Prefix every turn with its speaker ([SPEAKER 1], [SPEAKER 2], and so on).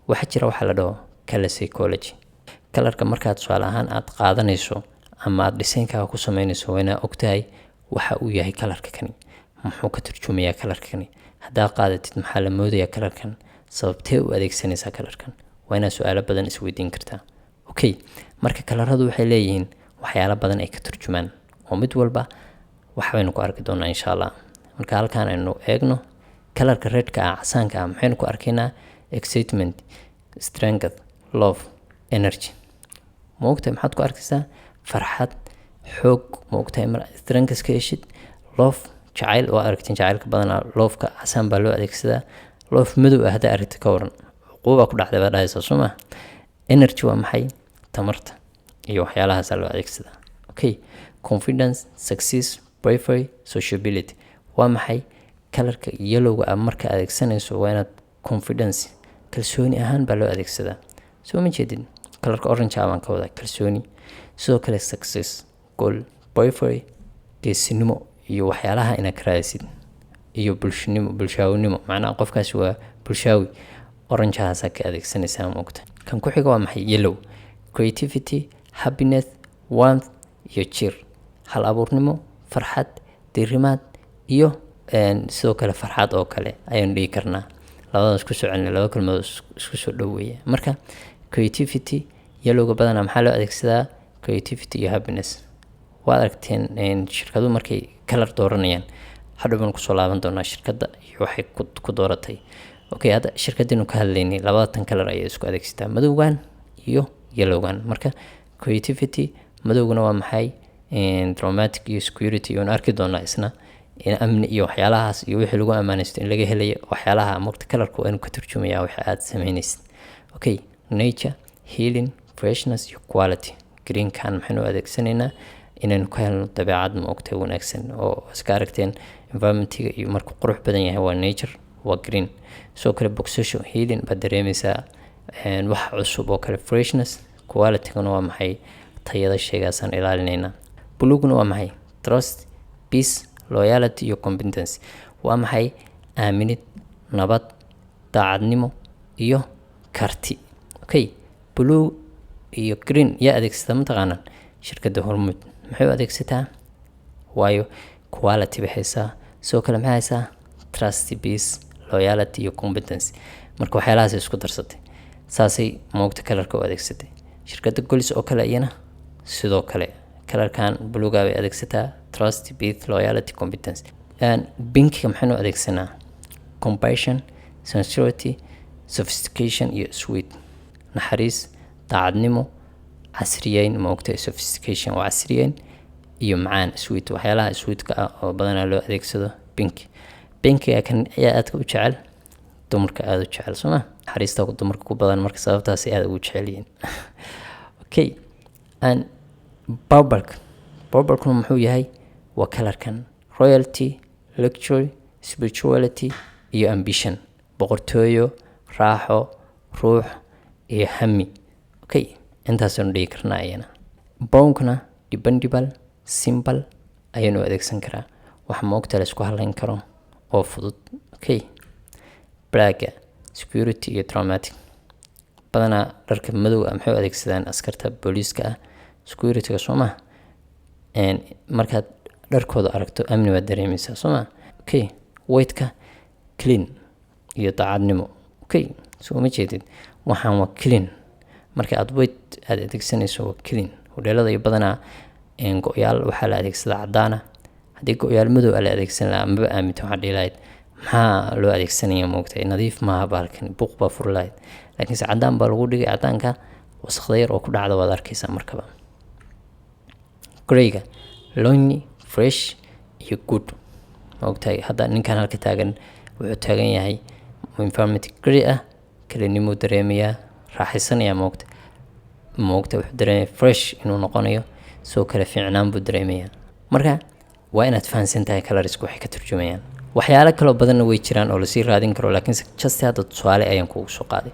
[SPEAKER 1] waxa jira waxa la dhaho color psychology. Colorka markaad tusaale ahaan aad qaadanayso ama aad designkaaga ku samaynayso waa inaad ogtahay waxa uu yahay colorka kani, muxuu ka turjumayaa colorka kani, haddaa qaadatid maxaa la moodayaa colorkan, sababtee u adeegsanaysaa colorkan. waa inaad su'aalo badan isweydiin kartaa. Okay, marka coloradu waxay leeyihiin waxyaalo badan ay ka turjumaan oo mid walba waxbaynu ku arki doonaa insha Allah. marka halkaan aynu eegno colorka redka ah casaanka ah maxaynu ku arkaynaa excitement, strength, love, energy. ma ogtahay maxaad ku arkaysaa farxad, xoog. ma ogtahay mar strength ka heshid, love jacayl waa aragtiin jacaylka badanaa love-ka casaan baa loo adeegsadaa. love madow ah haddaa aragti ka waran cuquuba ku dhacday baa dhahaysa soo ma. energy waa maxay tamarta iyo waxyaalahaasaa loo adeegsadaa. Okay, confidence, success, bravery, sociability waa maxay colorka yellowga ah marka adeegsanayso waa inaad confidence kalsooni ahaan baa loo adeegsadaa. soo ma jeedin colorka orange ah baan ka wadaa kalsooni. sidoo kale success, goal, bravery geesinimo iyo waxyaalaha inaad ka raadisid, iyo bulshaawnimo macnaha qofkaasi waa bulshaawi. orangehaasaa ka adeegsanaysaa ma ogta. kan ku xiga waa maxay yellow, creativity, happiness, warmth iyo cheer. hal abuurnimo, farxad, diirimaad iyo sidoo kale farxad oo kale ayaan dhihi karnaa. labadaas isku soo celina laba kalmood isku soo dhoweeya. marka creativity yellowga badanaa maxaa loo adeegsadaa creativity iyo happiness. waad aragteen shirkadu markay color dooranayaan hadhow baan kusoo laaban doonaa shirkadda iyo waxay ku dooratay. okay, hadda shirkaddeenu ka hadlaynay labadatan color ayay isku adeegsataa madowgan iyo yellowgan. marka creativity madowgana waa maxay dramatic iyo security iyo arki doonaa isna amni iyo waxyaalahaas iyo wixii lagu amaanaysto in laga helayo waxyaalaha marka colorku waa inuu ka turjumayaa waxa aad samaynaysid. okay, nature, healing, freshness iyo quality. greenkan maxaynu adeegsanaynaa inaynu ka helno dabeecad ma ogtahay wanaagsan oo iska aragteen environmentiga iyo markuu qurux badan yahay waa nature, waa green. sidoo kale boxation healing baad dareemaysaa wax cusub oo kale. freshness, qualitygana waa maxay tayada shaygaasaan ilaalinaynaa. blueguna waa maxay trust, peace, loyalty iyo competence. waa maxay aaminid, nabad, daacadnimo iyo karti. okay, blue iyo green yaa adeegsata mataqaanaan shirkadda Hormuud maxay u adeegsataa waayo quality bay haysaa. sidoo kale maxay haysaa trust, peace, loyalty iyo competence. marka waxyaalahaas isku darsatay saasay moogta colorka u adeegsatay. shirkadda Golis oo kale iyana sidoo kale colorkan bluega bay adeegsataa trust, peace, loyalty, competence. pinkiga maxaynu adeegsanaa compassion, sincerity, sophistication iyo sweet. naxariis, daacadnimo, casriyeyn ma ogtahay sophistication waa casriyeyn iyo macaan sweet. waxyaalaha sweetka ah oo badanaa loo adeegsado pink. pinkiga kan ayaa aadka u jecel dumarka aad u jecel soo ma. naxariista dumarka ku badan marka sababtaas aad ugu jecel yihiin. okay, purple muxuu yahay waa colorkan royalty, luxury, spirituality iyo ambition. boqortooyo, raaxo, ruux iyo hami. okay, intaasaynu dhihi karnaa ayana. brownkana dependable, simple ayaynu adeegsan karaa wax ma ogta la isku halayn karo oo fudud. okay, blacka security iyo dramatic. badanaa dharka madow ah maxay adeegsadaan askarta booliiska ah security-ga soo ma. markaad dharkooda aragto amni baad dareemaysaa soo ma. okay, white-ka clean iyo daacadnimo. okay, soo ma jeedid waxaan waa clean. marka aad white aad adeegsanayso waa clean. hodheelada iyo badanaa go-yaal waxaa la adeegsadaa cadaana. haddii go-yaal madow la adeegsan lahaa maba aaminta waxaa dhihi lahayd maxaa loo adeegsanaya moogtahay nadiif maaha baalkan buuq baa furi lahayd. laakiinse cadaan baa lagu dhigay cadaanka wasaqda yar oo ku dhacda waad arkaysaa markaba. greyga lonely, fresh iyo good. moogtahay hadda ninkan halka taagan wuxuu taagan yahay environment grey ah kalinimo dareemayaa raaxaysanaya moogta wuxuu dareemayaa fresh inuu noqonayo soo kale fiicnaan buu dareemayaa. marka waa inaad fahansan tahay colors waxay ka turjumayaan. waxyaalo kale badanna way jiraan oo la sii raadin karo laakiin just hadda tusaale ayaan kugu soo qaaday.